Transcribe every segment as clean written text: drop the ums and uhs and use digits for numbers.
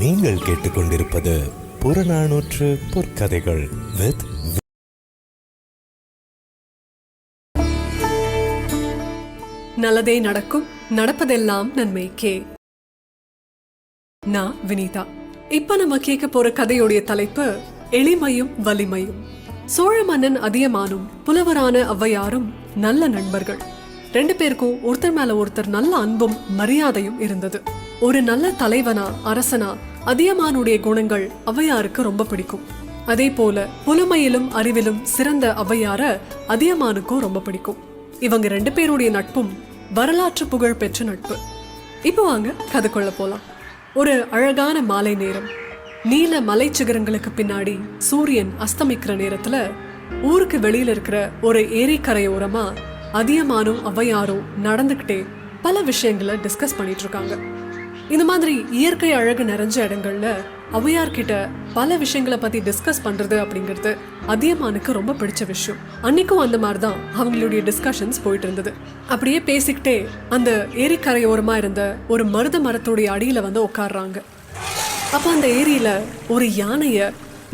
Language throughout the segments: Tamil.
நீங்கள் கேட்டுக்கொண்டிருப்பது புறநானூற்று பொற்கதைகள் வித் நல்லதே நடக்கும், நடப்பதெல்லாம் நன்மைக்கே. நான் வினிதா. இப்ப நம்ம கேட்க போற கதையுடைய தலைப்பு எளிமையும் வலிமையும். சோழ மன்னன் அதியமானும் புலவரான ஔவையாரும் நல்ல நண்பர்கள். ரெண்டு பேருக்கும் ஒருத்தர் மேல ஒருத்தர் நல்ல அன்பும் மரியாதையும் இருந்தது. ஒரு நல்ல தலைவனா அரசனா அதியமானுடைய குணங்கள் ஔவையாருக்கு ரொம்ப பிடிக்கும். அதே போல புலமையிலும் அறிவிலும் சிறந்த ஔவையார அதியமானுக்கும் ரொம்ப பிடிக்கும். இவங்க ரெண்டு பேருடைய நட்பும் வரலாற்று புகழ் பெற்ற நட்பு. இப்போ வாங்க கதைக்குள்ள போலாம். ஒரு அழகான மாலை நேரம். நீல மலை சிகரங்களுக்கு பின்னாடி சூரியன் அஸ்தமிக்கிற நேரத்துல ஊருக்கு வெளியில இருக்கிற ஒரு ஏரிக்கரையோரமா அதியமானும் ஔவையாரும் நடந்துகிட்டே பல விஷயங்களை டிஸ்கஸ் பண்ணிட்டு இருக்காங்க. இந்த மாதிரி இயற்கை அழகு நிறைஞ்ச இடங்கள்ல ஔவையார்கிட்ட பல விஷயங்களை பத்தி டிஸ்கஸ் பண்றது அப்படிங்கிறது அதியமானுக்கு ரொம்ப பிடிச்ச விஷயம். அன்னைக்கும் அந்த மாதிரிதான் அவங்களுடைய டிஸ்கஷன்ஸ் போயிட்டு இருந்தது. அப்படியே பேசிக்கிட்டே அந்த ஏரிக்கரையோரமா இருந்த ஒரு மருத மரத்துடைய அடியில வந்து உட்காடுறாங்க. அப்ப அந்த ஏரியில ஒரு யானைய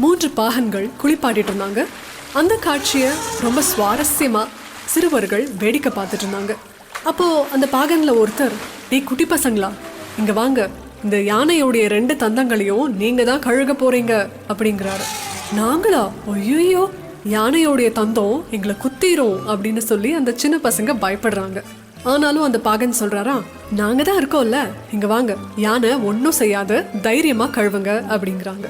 3 பாகன்கள் குளிப்பாட்டிட்டு இருந்தாங்க. அந்த காட்சிய ரொம்ப சுவாரஸ்யமா சிறுவர்கள் வேடிக்கை பார்த்துட்டு இருந்தாங்க. அப்போ அந்த பாகன்ல ஒருத்தர், நீ குட்டி பசங்களா, இங்க வாங்க, இந்த யானையோடைய 2 தந்தங்களையும் நீங்க தான் கழுக போறீங்க அப்படிங்கிறாரு. நாங்களா? ஐயோ, யானையோடைய தந்தம் எங்களை குத்திரும் அப்படின்னு சொல்லி அந்த சின்ன பசங்க பயப்படுறாங்க. ஆனாலும் அந்த பாகன் சொல்றாரா, நாங்க தான் இருக்கோம்ல, இங்க வாங்க, யானை ஒன்னும் செய்யாது, தைரியமா கழுவுங்க அப்படிங்கிறாங்க.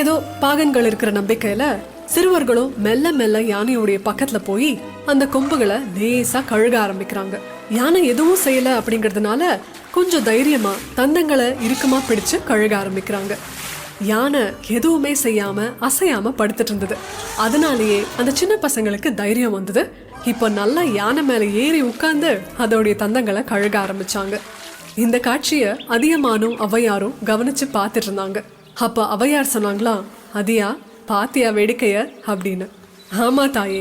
ஏதோ பாகன்கள் இருக்கிற நம்பிக்கையில சிறுவர்களும் மெல்ல மெல்ல யானையோடைய பக்கத்துல போய் அந்த கொம்புகளை லேசா கழுக ஆரம்பிக்கிறாங்க. யானை எதுவும் செய்யல அப்படிங்கறதுனால கொஞ்சம் தைரியமா தந்தங்களை இறுக்கமா பிடிச்சு கழுக ஆரம்பிக்கிறாங்க. யானை எதுவுமே செய்யாம அசையாம படுத்துட்டு இருந்தது. அதனாலேயே அந்த சின்ன பசங்களுக்கு தைரியம் வந்தது. இப்ப நல்லா யானை மேல ஏறி உட்கார்ந்து அதோடைய தந்தங்களை கழுக ஆரம்பிச்சாங்க. இந்த காட்சிய அதியமானும் ஔவையாரும் கவனிச்சு பார்த்துட்டு இருந்தாங்க. அப்ப ஔவையார் சொன்னாங்களா, அதியா பாத்தியா வேடிக்கைய அப்படின்னு. ஆமா தாயே,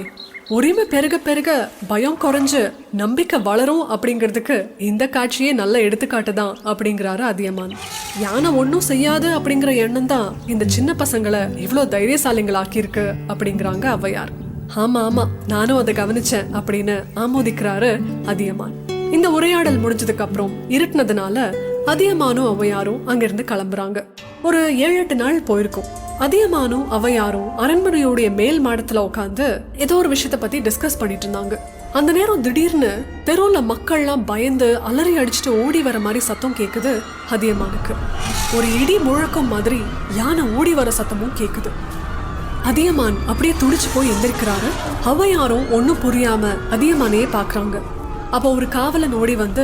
உரிமை பெருக பெருக பயம் குறைஞ்சு நம்பிக்கை வளரும் அப்படிங்கிறதுக்கு இந்த காட்சியே நல்ல எடுத்துக்காட்டு தான் அப்படிங்கிறாரு அதியமான். யானை ஒன்னும் செய்யாது அப்படிங்கிற எண்ணம் தான் இந்த சின்ன பசங்களை இவ்வளோ தைரியசாலிங்களாக்கியிருக்கு அப்படிங்கிறாங்க ஔவையார். ஆமா ஆமா, நானும் அதை கவனிச்சேன் அப்படின்னு ஆமோதிக்கிறாரு அதியமான். இந்த உரையாடல் முடிஞ்சதுக்கு அப்புறம் இருட்டினதுனால அதியமானும் ஔவையாரும் அங்கிருந்து கிளம்புறாங்க. ஒரு 7-8 நாள் போயிருக்கும். அதியமானும் ஔவையாரும் அரண்மனையோடைய மேல் மாடத்துல உட்காந்து ஏதோ ஒரு விஷயத்த பத்தி டிஸ்கஸ் பண்ணிட்டு இருந்தாங்க. அந்த நேரம் திடீர்னு தெருவுல மக்கள்லாம் பயந்து அலறி அடிச்சுட்டு ஓடி வர மாதிரி சத்தம் கேக்குது அதியமானுக்கு. ஒரு இடி முழக்கம் மாதிரி யானை ஓடி வர சத்தமும் கேக்குது. அதியமான் அப்படியே துடிச்சு போய் எந்திரிக்கிறாரு. ஔவையாரும் ஒன்னும் புரியாம அதியமானையே பாக்குறாங்க. அப்போ ஒரு காவலன் ஓடி வந்து,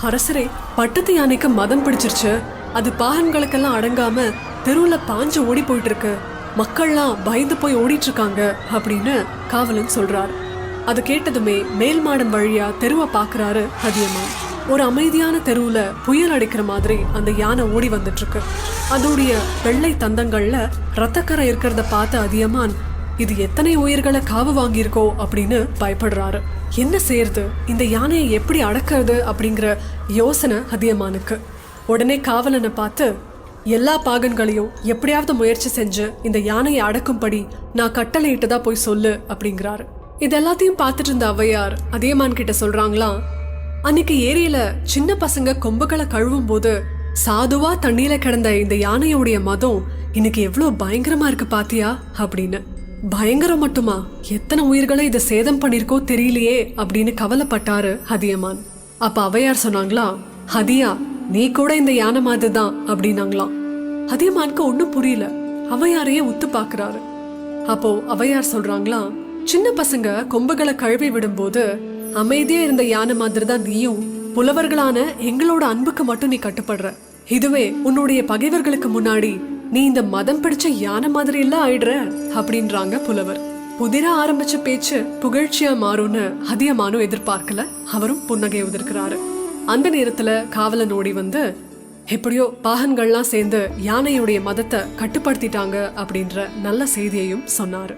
அரசரே, பட்டத்து யானைக்கு மதம் பிடிச்சிருச்சு, அது பாகன்களுக்கெல்லாம் அடங்காம தெருவுல பாஞ்சு ஓடி போயிட்டு இருக்கு, மக்கள்லாம் பயந்து போய் ஓடிட்டு இருக்காங்க அப்படின்னு காவலன் சொல்றாரு. அது கேட்டதுமே மேல் மாடம் வழியா தெருவை பாக்குறாரு அதியமான். ஒரு அமைதியான தெருவுல புயல் அடிக்கிற மாதிரி அந்த யானை ஓடி வந்துட்டு இருக்கு. அதோடைய வெள்ளை தந்தங்கள்ல ரத்தக்கரை இருக்கிறத பார்த்த அதியமான், இது எத்தனை உயிர்களை காவு வாங்கியிருக்கோ அப்படின்னு பயப்படுறாரு. என்ன செய்யறது, இந்த யானையை எப்படி அடக்கிறது அப்படிங்கிற யோசனை அதியமானுக்கு. உடனே காவலனை பார்த்து, எல்லா பாகன்களையும் எப்படியாவது முயற்சி செஞ்சு இந்த யானையை அடக்கும்படி நான் கட்டளையிட்டுதா போய் சொல்லு அப்படிங்கிறாரு. இது எல்லாத்தையும் பார்த்துட்டு இருந்த ஔவையார் அதியமான் கிட்ட சொல்றாங்களாம், அன்னைக்கு ஏரியில சின்ன பசங்க கொம்புகளை கழுவும் போது சாதுவா தண்ணியில கிடந்த இந்த யானையோடைய மதம் இன்னைக்கு எவ்வளவு பயங்கரமா இருக்கு பாத்தியா அப்படின்னு. பயங்கரம் மட்டுமா, எத்தனை உயிர்களை இதை சேதம் பண்ணிருக்கோ தெரியலையே அப்படின்னு கவலைப்பட்டாரு அதியமான். அப்ப ஔவையார் சொன்னாங்களா, அதியா, நீ கூட இந்த யானை மாதிரி தான் அப்படின்னாங்களாம். அதியமானுக்கு ஒன்னும் புரியல. ஔவையாரையே உத்து பாக்குறாரு. அப்போ ஔவையார் சொல்றாங்களா, சின்ன பசங்க கொம்புகளை கழுவி விடும் போது அமைதியா இருந்த யானை மாதிரி தான் நீயும் புலவர்களான எங்களோட அன்புக்கு மட்டும் நீ கட்டுப்படுற. இதுவே உன்னுடைய பகைவர்களுக்கு முன்னாடி நீ இந்த மதம் பிடிச்ச யானை மாதிரி எல்லாம் ஆயிடுற அப்படின்றாங்க புலவர். புதிரா ஆரம்பிச்ச பேச்சு புகழ்ச்சியா மாறும்னு அதியமானும் எதிர்பார்க்கல. அவரும் புன்னகை உதிர்க்கிறாரு. அந்த நேரத்துல காவலன் ஓடி வந்து, எப்படியோ பாகன்கள்லாம் சேர்ந்து யானையுடைய மதத்தை கட்டுப்படுத்திட்டாங்க அப்படின்ற நல்ல செய்தியையும் சொன்னாரு.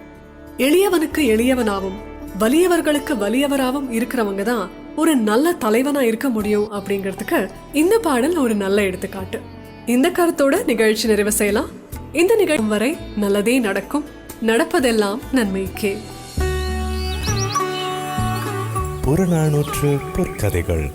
எளியவனுக்கு எளியவனாவும் வலியவர்களுக்கு வலியவராகவும் இருக்கிறவங்க தான் ஒரு நல்ல தலைவனா இருக்க முடியும் அப்படிங்கிறதுக்கு இந்த பாடல் ஒரு நல்ல எடுத்துக்காட்டு. இந்த கருத்தோட நிகழ்ச்சி நிறைவு செய்யலாம். இந்த நிகழ்ச்சி வரை நல்லதே நடக்கும், நடப்பதெல்லாம் நன்மைக்கே. புறநானூற்று பொற்கதைகள்.